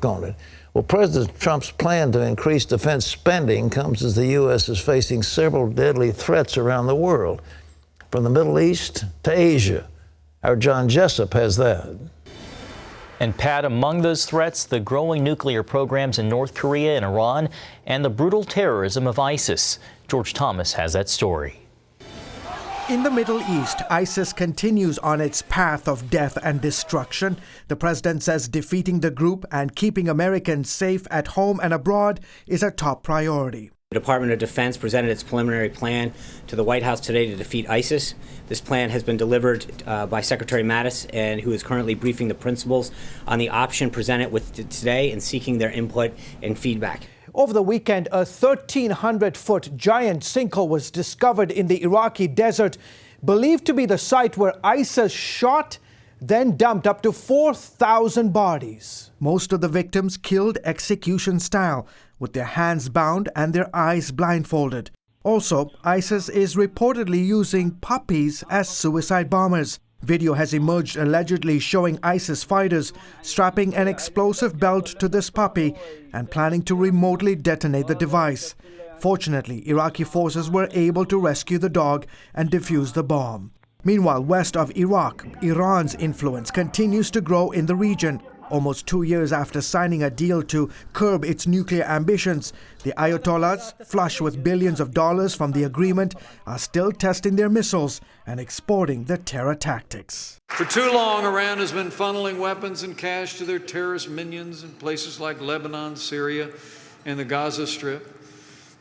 on it. Well, President Trump's plan to increase defense spending comes as the U.S. is facing several deadly threats around the world, from the Middle East to Asia. Our John Jessup has that. And Pat, among those threats, the growing nuclear programs in North Korea and Iran, and the brutal terrorism of ISIS. George Thomas has that story. In the Middle East, ISIS continues on its path of death and destruction. The president says defeating the group and keeping Americans safe at home and abroad is a top priority. The Department of Defense presented its preliminary plan to the White House today to defeat ISIS. This plan has been delivered by Secretary Mattis, and who is currently briefing the principals on the option presented with today and seeking their input and feedback. Over the weekend, a 1,300-foot giant sinkhole was discovered in the Iraqi desert, believed to be the site where ISIS shot, then dumped up to 4,000 bodies. Most of the victims killed execution style, with their hands bound and their eyes blindfolded. Also, ISIS is reportedly using puppies as suicide bombers. Video has emerged allegedly showing ISIS fighters strapping an explosive belt to this puppy and planning to remotely detonate the device. Fortunately, Iraqi forces were able to rescue the dog and defuse the bomb. Meanwhile, west of Iraq, Iran's influence continues to grow in the region. Almost 2 years after signing a deal to curb its nuclear ambitions, the Ayatollahs, flush with billions of dollars from the agreement, are still testing their missiles and exporting their terror tactics. For too long, Iran has been funneling weapons and cash to their terrorist minions in places like Lebanon, Syria, and the Gaza Strip.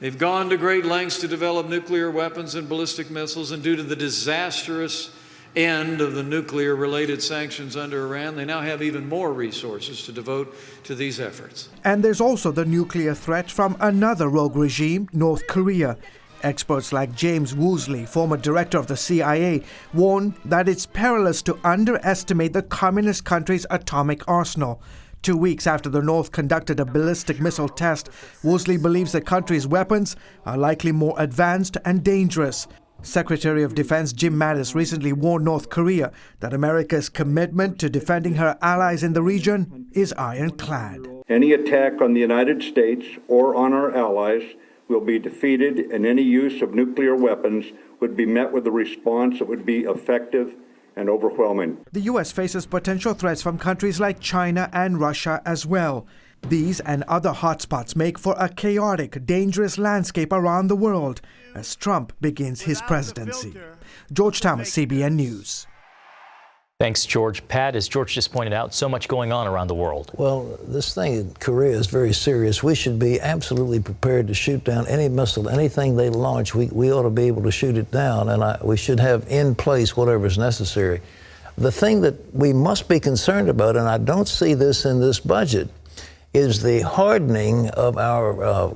They've gone to great lengths to develop nuclear weapons and ballistic missiles, and due to the disastrous end of the nuclear-related sanctions under Iran, they now have even more resources to devote to these efforts. And there's also the nuclear threat from another rogue regime, North Korea. Experts like James Woosley, former director of the CIA, warn that it's perilous to underestimate the communist country's atomic arsenal. 2 weeks after the North conducted a ballistic missile test, Woosley believes the country's weapons are likely more advanced and dangerous. Secretary of Defense Jim Mattis recently warned North Korea that America's commitment to defending her allies in the region is ironclad. Any attack on the United States or on our allies will be defeated, and any use of nuclear weapons would be met with a response that would be effective and overwhelming. The U.S. faces potential threats from countries like China and Russia as well. These and other hotspots make for a chaotic, dangerous landscape around the world as Trump begins his presidency. George Thomas, CBN News. Thanks, George. Pat, as George just pointed out, so much going on around the world. Well, this thing in Korea is very serious. We should be absolutely prepared to shoot down any missile, anything they launch. We ought to be able to shoot it down, and we should have in place whatever is necessary. The thing that we must be concerned about, and I don't see this in this budget, is the hardening of our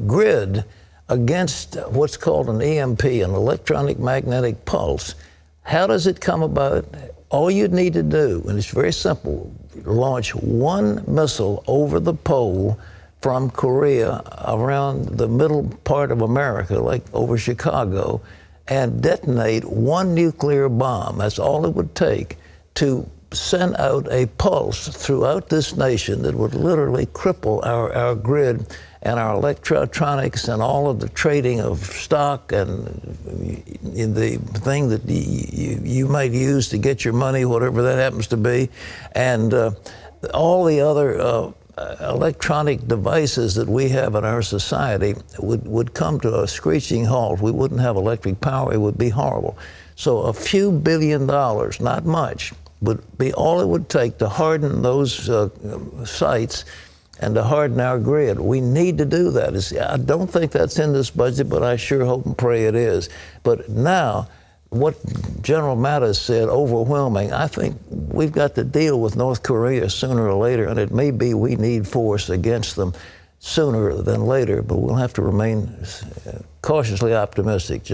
grid against what's called an EMP, an electronic magnetic pulse. How does it come about? All you need to do, and it's very simple, launch one missile over the pole from Korea around the middle part of America, like over Chicago, and detonate one nuclear bomb. That's all it would take to send out a pulse throughout this nation that would literally cripple our grid and our electronics and all of the trading of stock and in the thing that you might use to get your money, whatever that happens to be, and all the other electronic devices that we have in our society would come to a screeching halt. We wouldn't have electric power. It would be horrible. So a few $1 billion, not much, would be all it would take to harden those sites and to harden our grid. We need to do that. I don't think that's in this budget, but I sure hope and pray it is. But now, what General Mattis said, overwhelming, I think we've got to deal with North Korea sooner or later, and it may be we need force against them sooner than later, but we'll have to remain cautiously optimistic.